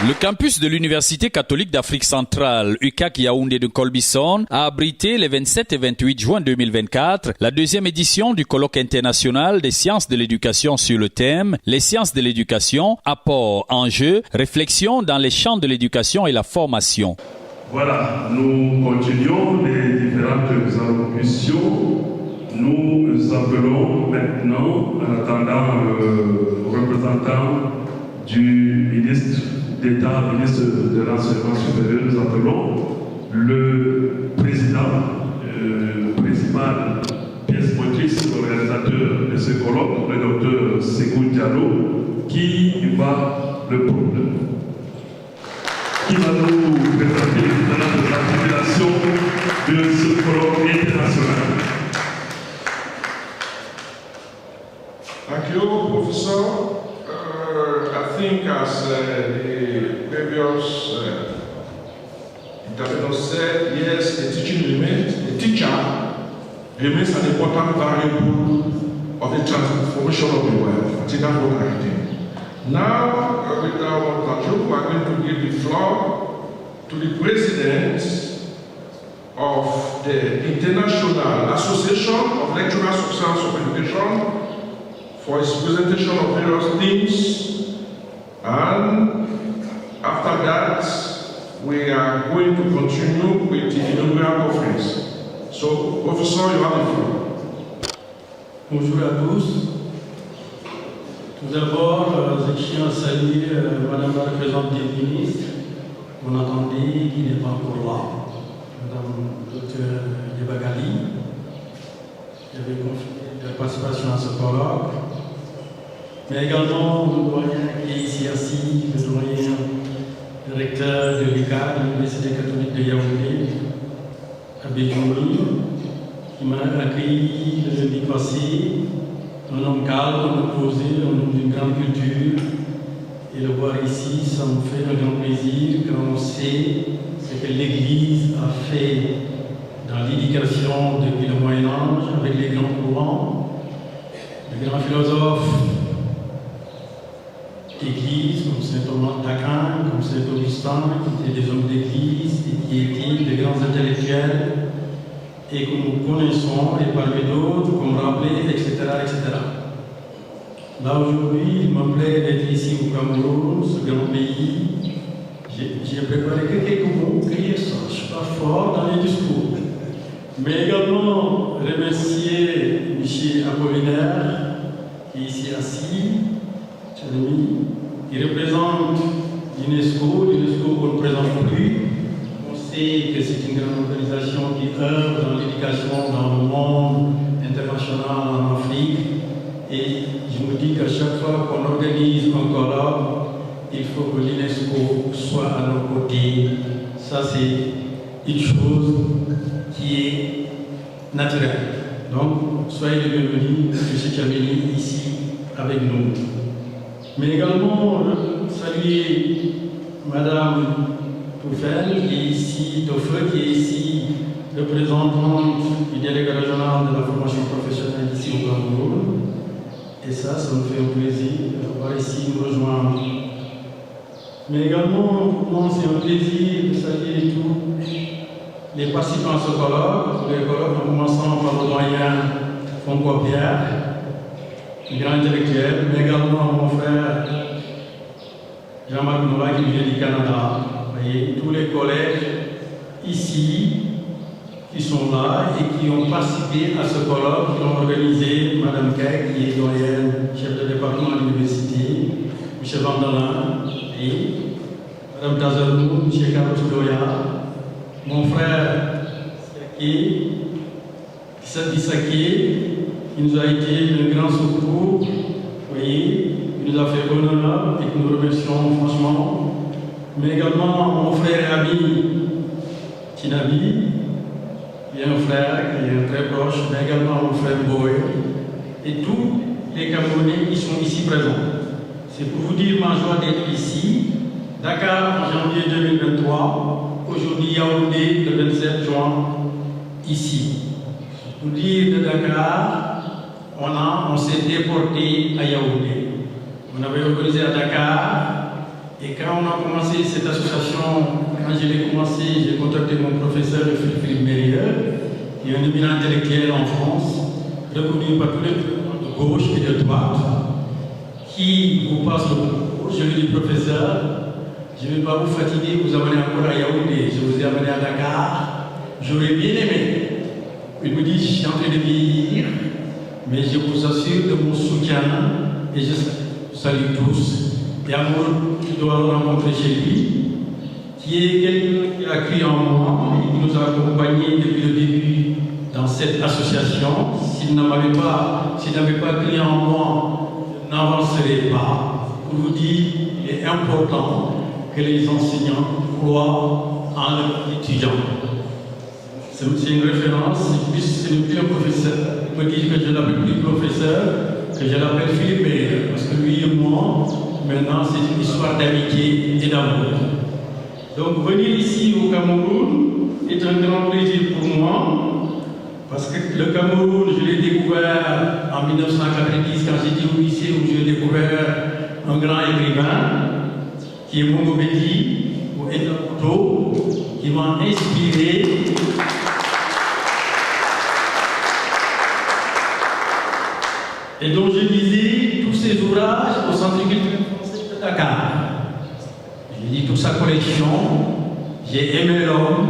Le campus de l'Université catholique d'Afrique centrale, UCAC Yaoundé de Colbison, a abrité les 27 et 28 juin 2024 la deuxième édition du colloque international des sciences de l'éducation sur le thème « Les sciences de l'éducation, apport, enjeux, réflexion dans les champs de l'éducation et la formation ». Voilà, nous continuons les différentes allocutions. Nous appelons maintenant, en attendant le représentant du ministre d'État, ministre de l'Enseignement supérieur, nous appelons le président principal, pièce motrice, organisateur de ce colloque, le docteur Sékou Diallo, qui va nous présenter l'articulation de ce colloque international. Thank you, Professor. I think as the previous interviewer said, yes, the teacher remains an important variable of the transformation of the world. I think that's what I think. Now, with our Tajuk, we are going to give the floor to the president of the International Association of Lecturers of Science of Education for his presentation of various themes. And after that, we are going to continue with the inaugural conference. So, Professor, you have the floor. Bonjour à tous. Tout d'abord, je tiens à saluer Madame la représentante du ministre. On attendait qu'il n'est pas encore là. Madame Dr Yebagali, qui avait confié la participation à ce colloque. Mais également le doyen qui est ici assis, le doyen directeur de l'UCAC, de l'Université catholique de Yaoundé, Abbé Djoumi, qui m'a accueilli le jeudi passé, un homme calme, un homme posé, un homme d'une grande culture. Et le voir ici, ça me fait un grand plaisir quand on sait ce que l'Église a fait dans l'éducation depuis le Moyen-Âge avec les grands courants, les grands philosophes d'Église comme saint Thomas d'Aquin, comme saint Augustin, qui étaient des hommes d'Église et qui étaient des grands intellectuels et que nous connaissons, et parmi d'autres, comme Rabelais, etc., etc. Là aujourd'hui, il me plaît d'être ici au Cameroun, ce grand pays. J'ai préparé quelques mots, crier ça, je ne suis pas fort dans les discours. Mais également remercier M. Apollinaire, qui est ici assis, qui représente l'UNESCO. L'UNESCO qu'on ne présente plus. On sait que c'est une grande organisation qui œuvre dans l'éducation dans le monde international, en Afrique. Et je me dis qu'à chaque fois qu'on organise un colloque, il faut que l'UNESCO soit à nos côtés. Ça, c'est une chose qui est naturelle. Donc, soyez les bienvenus, M. Tchabeni, ici avec nous. Mais également, saluer Madame Toufel, qui est ici, Tofre, qui est ici, représentante du délégué régional de la formation professionnelle ici au Cameroun. Et ça me fait un plaisir de voir ici nous rejoindre. Mais également, pour moi, c'est un plaisir de saluer tous les participants à ce colloque, en commençant par le doyen Fonko Pierre, grand intellectuel, mais également mon frère Jean-Marc Nova qui vient du Canada. Vous voyez, tous les collèges ici qui sont là et qui ont participé à ce colloque, qui ont organisé Mme Kek, qui est doyenne, chef de département de l'université, M. Vandalin, et Mme Tazarou, M. Carlos Doya, mon frère Saki Saki, qui nous a été un grand secours, vous voyez, qui nous a fait honneur et que nous remercions franchement. Mais également mon frère et ami Tinabi, qui est un frère, qui est très proche, mais également mon frère Boy, et tous les Camerounais qui sont ici présents. C'est pour vous dire ma joie d'être ici. Dakar en janvier 2023, aujourd'hui Yaoundé le 27 juin, ici. Pour dire de Dakar, on s'est déporté à Yaoundé. On avait organisé à Dakar Et quand on a commencé cette association, quand je l'ai commencé, j'ai contacté mon professeur Philippe Mérieux, qui est un éminent intellectuel en France, reconnu par tous les présidents de gauche et de droite, qui vous passe le concours. Je lui ai dit, professeur, je ne vais pas vous fatiguer, vous amener encore à Yaoundé, je vous ai amené à Dakar, j'aurais bien aimé. Il me dit, je suis en train de vieillir, mais je vous assure de mon soutien et je salue tous. Et Amour, je dois le rencontrer chez lui, qui est quelqu'un qui a cru en moi et qui nous a accompagnés depuis le début dans cette association. S'il n'avait pas cru en moi, je n'avancerai pas. Pour vous dire, il est important que les enseignants croient en leurs étudiants. C'est une référence, ce n'est plus un professeur. Il me dit que je ne l'appelle plus professeur, que je l'appelle Philippe Mérieux, parce que lui et moi, maintenant, c'est une histoire d'amitié et d'amour. Donc, venir ici au Cameroun est un grand plaisir pour moi, parce que le Cameroun, je l'ai découvert en 1990, quand j'étais au lycée, où j'ai découvert un grand écrivain, qui est Mongo Betty, ou Edna Couteau, qui m'a inspiré. Et donc je lisais tous ses ouvrages au Centre culturel français de Dakar. J'ai lu toute sa collection, j'ai aimé l'homme,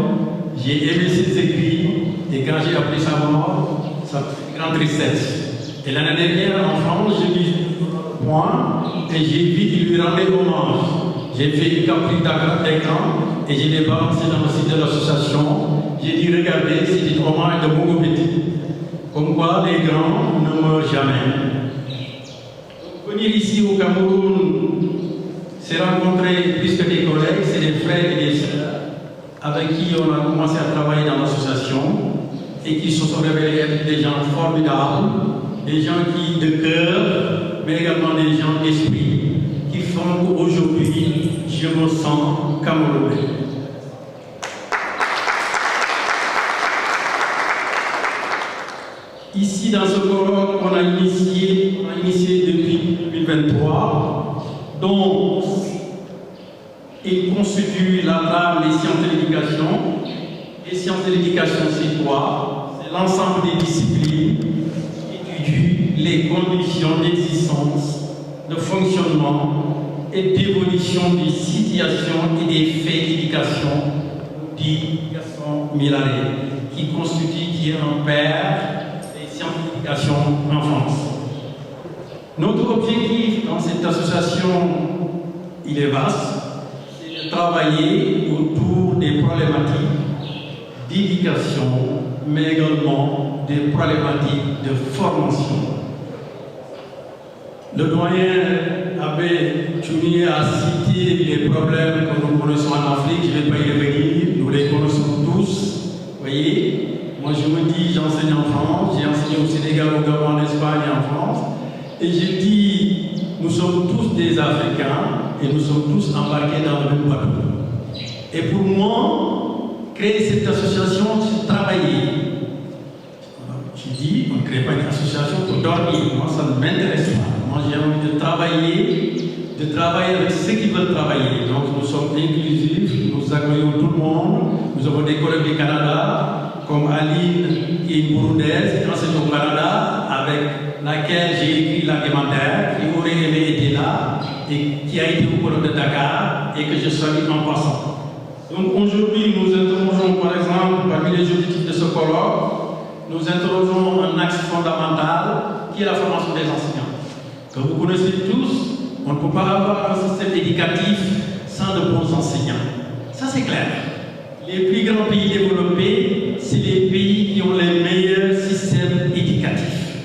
j'ai aimé ses écrits, et quand j'ai appris sa mort, ça me fait une grande tristesse. Et l'année dernière, en France, je lisais le point, et j'ai vu qu'il lui rendait hommage. J'ai fait une capture d'écran, et je l'ai balancé dans le site de l'association. J'ai dit, regardez, c'est un hommage de Mongo Betty. Comme quoi, les grands ne meurent jamais. Donc, venir ici au Cameroun, c'est rencontrer plus que des collègues, c'est des frères et des sœurs avec qui on a commencé à travailler dans l'association et qui se sont révélés être des gens formidables, des gens qui de cœur, mais également des gens d'esprit, qui font qu'aujourd'hui, je me sens camerounais. Ici, dans ce colloque, on a initié depuis 2023, dont il constitue la trame des sciences de l'éducation. Les sciences de l'éducation, c'est quoi? C'est l'ensemble des disciplines qui étudient les conditions d'existence, de fonctionnement et d'évolution des situations et des faits d'éducation, dit Gaston Milaré, qui est un père d'éducation en France. Notre objectif dans cette association, il est vaste, c'est de travailler autour des problématiques d'éducation, mais également des problématiques de formation. Le doyen Abbé Tchoumi a cité les problèmes que nous connaissons en Afrique, je ne vais pas y revenir, nous les connaissons tous, vous voyez. Moi, je me dis, j'enseigne en France, j'ai enseigné au Sénégal, au Gabon, en Espagne et en France. Et je dis, nous sommes tous des Africains et nous sommes tous embarqués dans le même bateau. Et pour moi, créer cette association, c'est travailler. Je dis, on ne crée pas une association pour dormir. Moi, ça ne m'intéresse pas. Moi, j'ai envie de travailler avec ceux qui veulent travailler. Donc, nous sommes inclusifs, nous accueillons tout le monde. Nous avons des collègues du Canada, comme Aline, qui est une Burundaise, qui enseigne au Canada, avec laquelle j'ai écrit l'argumentaire, qui aurait aimé être là, et qui a été au colloque de Dakar, et que je salue en passant. Donc aujourd'hui, nous interrogeons, par exemple, parmi les objectifs de ce colloque, nous interrogeons un axe fondamental, qui est la formation des enseignants. Comme vous connaissez tous, on ne peut pas avoir un système éducatif sans de bons enseignants. Ça, c'est clair. Les plus grands pays développés, c'est les pays qui ont les meilleurs systèmes éducatifs.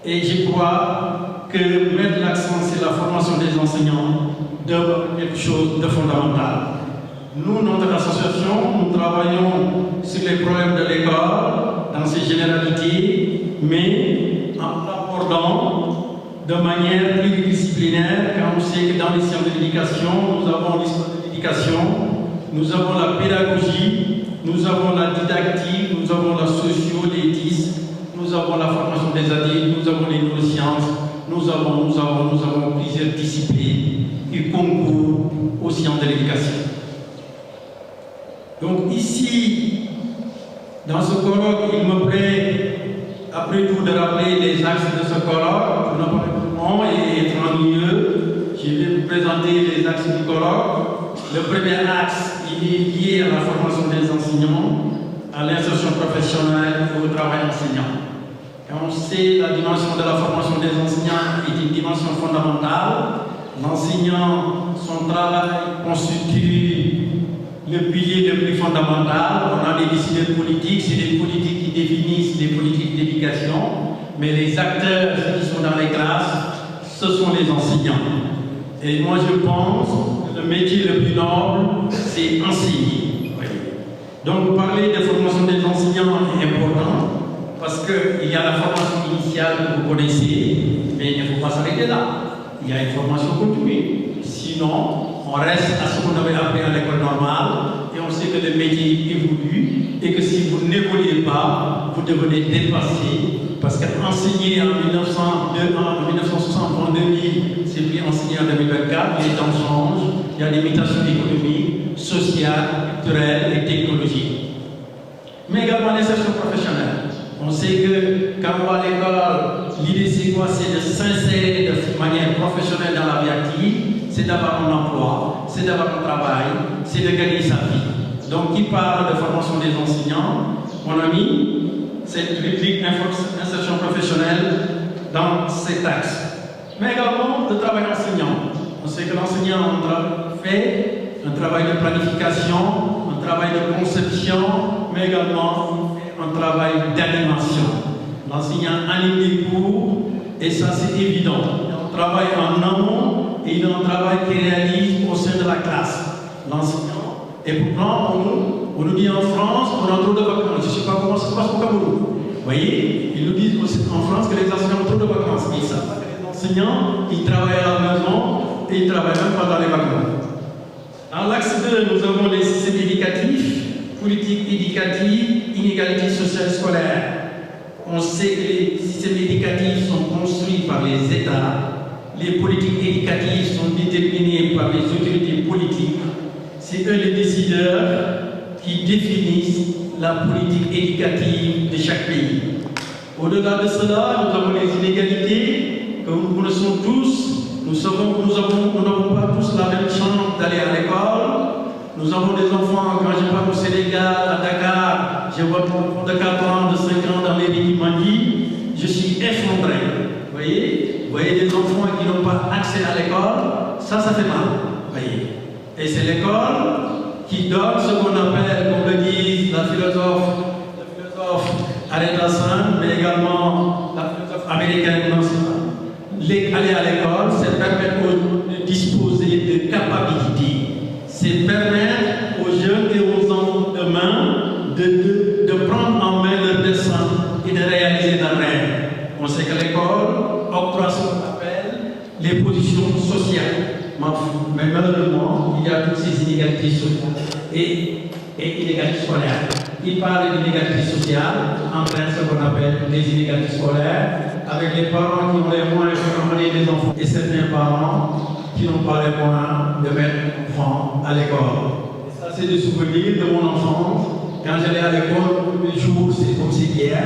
Et je crois que mettre l'accent sur la formation des enseignants demeure quelque chose de fondamental. Nous, notre association, nous travaillons sur les problèmes de l'école, dans ses généralités, mais en l'abordant de manière pluridisciplinaire, car on sait que dans les sciences de l'éducation, nous avons l'histoire de l'éducation, nous avons la pédagogie, nous avons la didactique, nous avons la socio-l'éthique, nous avons la formation des adultes, nous avons les neurosciences, nous avons plusieurs disciplines qui concourent sciences de l'éducation. Donc ici, dans ce colloque, il me plaît, après tout, de rappeler les axes de ce colloque, pour ne pas être long et être ennuyeux. Je vais vous présenter les axes du colloque. Le premier axe, il est lié à la formation des enseignants, à l'insertion professionnelle et au travail enseignant. Et on sait la dimension de la formation des enseignants est une dimension fondamentale. L'enseignant, son travail constitue le pilier le plus fondamental. On a des décideurs politiques, c'est des politiques qui définissent les politiques d'éducation, mais les acteurs qui sont dans les classes, ce sont les enseignants. Et moi je pense que le métier le plus noble, c'est enseigner. Donc parler de formation des enseignants est important, parce qu'il y a la formation initiale que vous connaissez, mais il ne faut pas s'arrêter là. Il y a une formation continue. Sinon, on reste à ce qu'on avait appris à l'école normale et on sait que le métier évolue et que si vous n'évoluez pas, vous devenez dépassé. Parce qu'enseigner en 1960, en 2000, c'est plus enseigner en 2024. Les temps changent, il y a des mutations économiques, sociales, culturelles et technologiques. Mais également l'insertion professionnelle. On sait que quand on va à l'école, l'idée c'est quoi? C'est de s'insérer de manière professionnelle dans la vie active, c'est d'avoir un emploi, c'est d'avoir un travail, c'est de gagner sa vie. Donc qui parle de formation des enseignants, mon ami, cette rubrique insertion professionnelle dans cet axe. Mais également le travail enseignant. On sait que l'enseignant fait un travail de planification, un travail de conception, mais également un travail d'animation. L'enseignant anime des cours, et ça c'est évident. Il y a un travail en amont et il y a un travail qui réalise au sein de la classe. L'enseignant, et pourtant on nous dit en France, on a trop de vacances. Je ne sais pas comment ça se passe au Cameroun. Vous voyez, ils nous disent aussi en France que les enseignants ont trop de vacances. Ils savent pas que les enseignants, ils travaillent à la maison et ils travaillent même pendant les vacances. Dans l'axe 2, nous avons les systèmes éducatifs, politique éducative, inégalité sociale scolaire. On sait que les systèmes éducatifs sont construits par les États, les politiques éducatives sont déterminées par les autorités politiques. C'est eux les décideurs qui définissent la politique éducative de chaque pays. Au-delà de cela, nous avons les inégalités que nous connaissons tous. Nous n'avons pas tous la même chance d'aller à l'école. Nous avons des enfants, quand je pars au Sénégal, à Dakar, je vois des enfants de 4 ans, de 5 ans dans les rues qui m'ont dit, je suis effondré. Vous voyez des enfants qui n'ont pas accès à l'école, ça fait mal. Voyez. Et c'est l'école qui donne ce qu'on appelle, comme le dit la philosophe Aretha Franklin, mais également la philosophe américaine. Aller à l'école, c'est permettre de disposer de capacités. C'est permettre aux jeunes et aux enfants demain de prendre en main leur destin et de réaliser leurs rêves. On sait que l'école octroie ce qu'on appelle les positions sociales. Mais malheureusement, il y a toutes ces inégalités sociales et inégalités scolaires. Il parle d'inégalités sociales, entraîne ce qu'on appelle les inégalités scolaires, avec les parents qui ont les moyens de emmener les enfants et certains parents qui n'ont pas les moyens de mettre l'enfant à l'école. Ça, c'est des souvenirs de mon enfance. Quand j'allais à l'école, tous les jours, c'est comme si hier.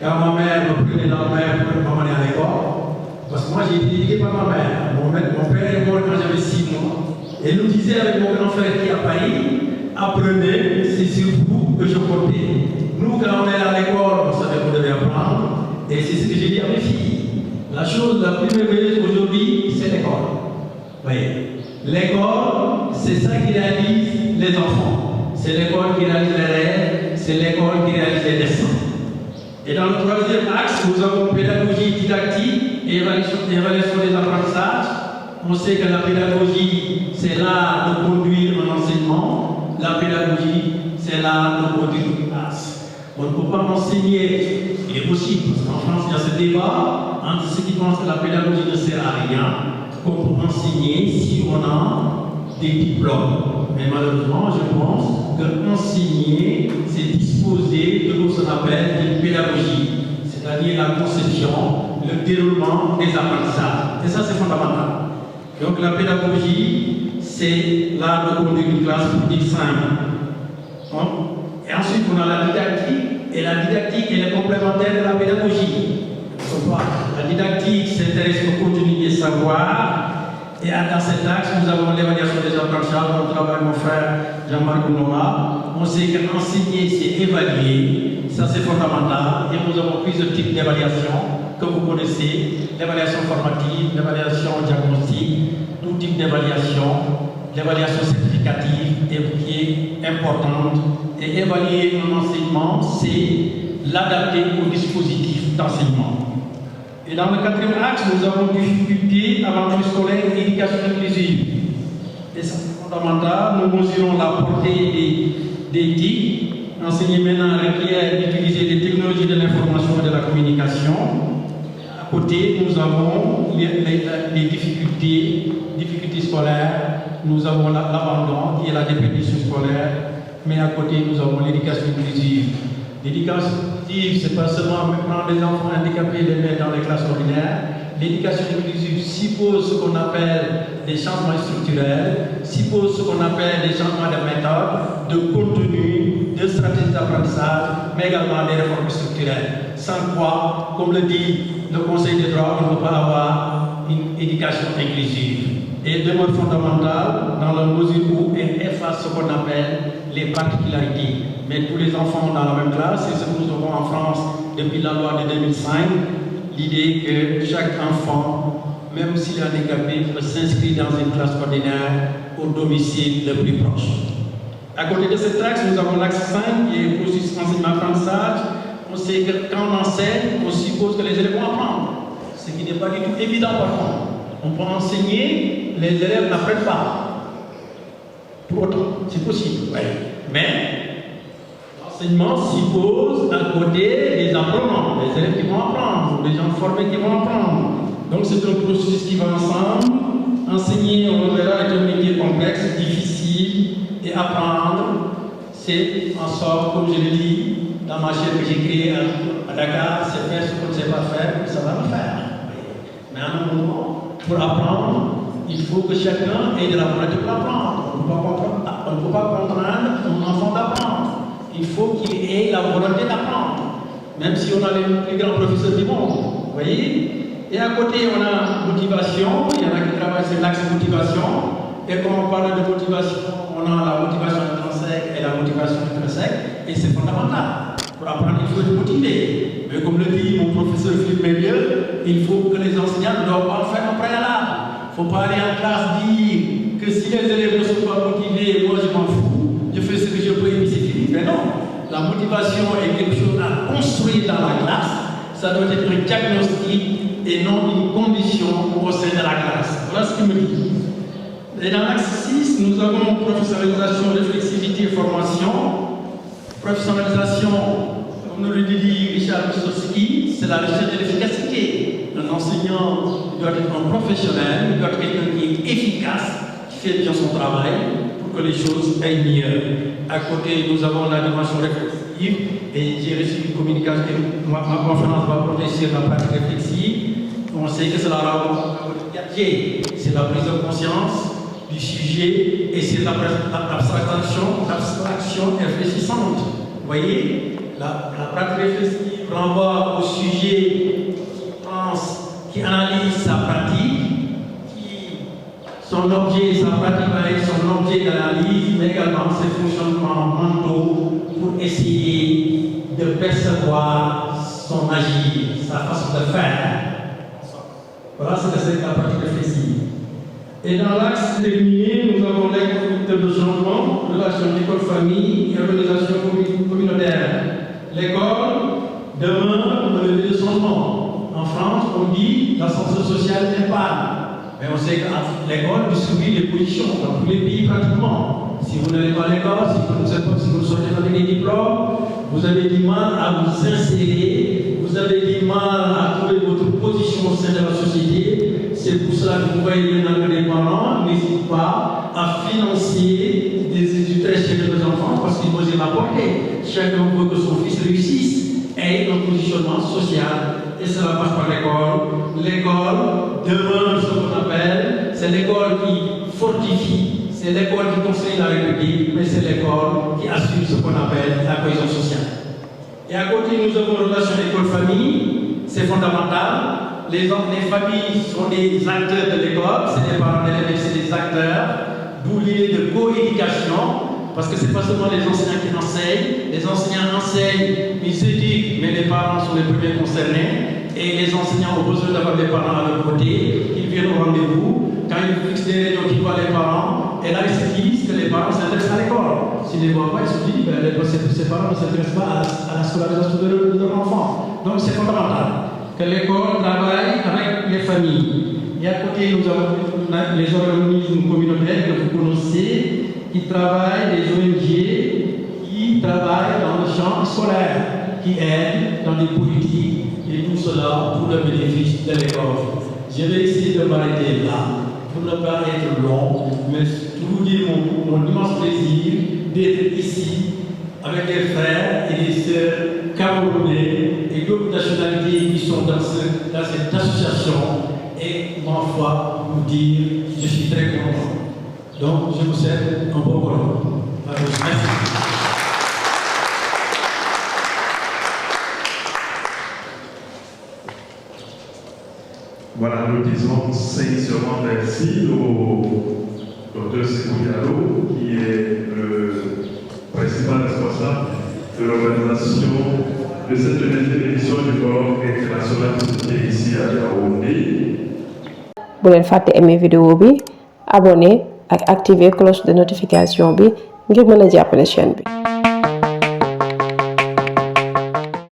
Quand ma mère me prenait dans la mer pour m'emmener à l'école, parce que moi j'ai été éduqué par ma mère. Mon père est mort quand j'avais 6 mois. Et il nous disait avec mon grand frère qui a Paris, apprenez, c'est sur vous que je comptais. Nous, quand on est à l'école, on savait qu'on devait apprendre. Et c'est ce que j'ai dit à mes filles. La chose la plus merveilleuse aujourd'hui, c'est l'école. Voyez, l'école, c'est ça qui réalise les enfants. C'est l'école qui réalise les rêves, c'est l'école qui réalise les destins. Et dans le troisième axe, nous avons pédagogie didactique et évaluation des apprentissages. On sait que la pédagogie, c'est l'art de conduire un enseignement. La pédagogie, c'est l'art de conduire une classe. On ne peut pas enseigner, il est possible, parce qu'en France, il y a ce débat entre ceux qui pensent que la pédagogie ne sert à rien, qu'on peut enseigner si on a des diplômes. Mais malheureusement, je pense que enseigner, c'est disposer de ce qu'on appelle une pédagogie, c'est-à-dire la conception, le déroulement des apprentissages. Et ça, c'est fondamental. Donc la pédagogie, c'est l'art de conduire une classe pour dire simple. Et ensuite, on a la didactique, et la didactique, elle est complémentaire de la pédagogie. La didactique s'intéresse au contenu des savoirs, et dans cet axe, nous avons l'évaluation des apprentissages, on travaille mon frère Jean-Marc Nora. On sait qu'enseigner, c'est évaluer, ça c'est fondamental, et nous avons plusieurs types d'évaluation que vous connaissez, l'évaluation formative, l'évaluation diagnostique, tout type d'évaluation, l'évaluation certificative qui est importante. Et évaluer un enseignement, c'est l'adapter au dispositif d'enseignement. Et dans le quatrième axe, nous avons difficulté avant le scolaire et éducation inclusive. Et c'est fondamental, nous mesurons la portée des TIC. Enseigner maintenant requiert d'utiliser les technologies de l'information et de la communication. À côté, nous avons les difficultés scolaires, nous avons l'abandon qui est la déperdition scolaire, mais à côté, nous avons l'éducation inclusive. L'éducation inclusive, ce n'est pas seulement prendre les enfants handicapés et les mettre dans les classes ordinaires. L'éducation inclusive suppose ce qu'on appelle des changements structurels, suppose ce qu'on appelle des changements de méthode, de contenu, de stratégie d'apprentissage, mais également des réformes structurelles. Sans quoi, comme le dit le Conseil des droits, on ne peut pas avoir une éducation inclusive. Et demeure fondamentale dans la mesure où elle efface ce qu'on appelle les particularités. Mais tous les enfants dans la même classe, c'est ce que nous avons en France depuis la loi de 2005, l'idée que chaque enfant, même s'il est handicapé, peut s'inscrire dans une classe ordinaire au domicile le plus proche. À côté de cet axe, nous avons l'axe 5 qui est le processus enseignement-apprentissage. On sait que quand on enseigne, on suppose que les élèves vont apprendre, ce qui n'est pas du tout évident par contre. On peut enseigner, les élèves n'apprennent pas. Pour autant, c'est possible, oui. Mais l'enseignement suppose à côté des apprenants, les élèves qui vont apprendre, des gens formés qui vont apprendre. Donc c'est un processus qui va ensemble. Enseigner, on le verra, est un métier complexe, difficile, et apprendre, c'est en sorte, comme je le dis, dans ma chaîne que j'ai créée à Dakar, c'est faire ce qu'on ne sait pas faire, ça va le faire. Mais à un moment, pour apprendre, il faut que chacun ait de la volonté pour apprendre. On ne peut pas contraindre un enfant d'apprendre. Il faut qu'il ait la volonté d'apprendre. Même si on a les plus grands professeurs du monde. Vous voyez? Et à côté, on a motivation. Il y en a qui travaillent sur l'axe motivation. Et quand on parle de motivation, on a la motivation intrinsèque et la motivation intrinsèque. Et c'est fondamental. Pour apprendre, il faut être motivé. Mais comme le dit mon professeur Philippe Mélieu, il faut que les enseignants ne doivent pas en faire un préalable. Il ne faut pas aller en classe dire que si les élèves ne sont pas motivés, moi je m'en fous, je fais ce que je peux et puis c'est fini. Mais non, la motivation est quelque chose à construire dans la classe. Ça doit être un diagnostic et non une condition au sein de la classe. Voilà ce qu'il me dit. Et dans l'axe 6, nous avons professionnalisation, réflexivité et formation. Professionnalisation, comme nous le dit Richard Wissowski, c'est la recherche de l'efficacité. Un enseignant doit être un professionnel, il doit être quelqu'un qui est efficace, qui fait bien son travail pour que les choses aillent mieux. À côté, nous avons la dimension réflexive et j'ai reçu une communication que ma conférence va porter sur la pratique réflexive. On sait que c'est la rencontre de quartier, c'est la prise de conscience du sujet et c'est l'abstraction réfléchissante. Vous voyez, la pratique réflexive renvoie au sujet qui pense, qui analyse sa pratique, son objet, sa pratique va être son objet d'analyse, mais également ses fonctionnements mentaux pour essayer de percevoir son agir, sa façon de faire. Voilà ce que c'est la pratique réflexive. Et dans l'axe terminé, nous avons les conducteurs de changement, relation école-famille et organisation communautaire. L'école demeure un levier de changement. En France, on dit l'ascenseur social n'est pas. Mais on sait que l'école distribue les positions dans tous les pays pratiquement. Si vous n'allez pas à l'école, si vous sortez avec des diplômes, vous avez du mal à vous insérer, vous avez du mal à trouver votre position au sein de la société. C'est pour cela que vous voyez maintenant que les parents n'hésitent pas à financer des études très chères de nos enfants parce qu'ils osent l'apporter. Chacun veut que son fils réussisse et un positionnement social. Et cela passe par l'école. L'école demeure ce qu'on appelle, c'est l'école qui fortifie c'est l'école qui conseille la République, mais c'est l'école qui assure ce qu'on appelle la cohésion sociale. Et à côté, nous avons une relation école-famille, c'est fondamental. Les familles sont des acteurs de l'école, c'est des parents d'élèves, c'est des acteurs, d'où l'idée de co-éducation, parce que ce n'est pas seulement les enseignants qui enseignent, les enseignants enseignent, ils éduquent, mais les parents sont les premiers concernés, et les enseignants ont besoin d'avoir des parents à leur côté, qu'ils viennent au rendez-vous, quand ils fixent des réunions qui voient les parents, et là ils se disent que les parents s'intéressent à l'école. S'ils ne les voient pas, ils se disent que ces parents ne s'intéressent pas à la scolarisation de leur enfant. Donc c'est fondamental que l'école travaille avec les familles. Et à côté, nous avons les organismes communautaires que vous connaissez, qui travaillent, les ONG, qui travaillent dans le champ scolaire, qui aident dans des politiques, et tout cela pour le bénéfice de l'école. Je vais essayer de m'arrêter là, pour ne pas être long, mais tout dire mon immense plaisir d'être ici avec des frères et des sœurs camerounais et d'autres nationalités qui sont dans cette association. Et ma foi, vous dire, je suis très content. Donc, je vous souhaite un bon Colombe. Merci. Voilà, nous disons sincèrement merci au Dr Sékou Diallo, qui est le principal responsable de l'organisation de cette 9e édition du Colloque international qui est ici à Yaoundé. Bu leen fàtte aimer vidéo bi abonné ak activer cloche de notification bi ngir mën a jàppale chaîne bi.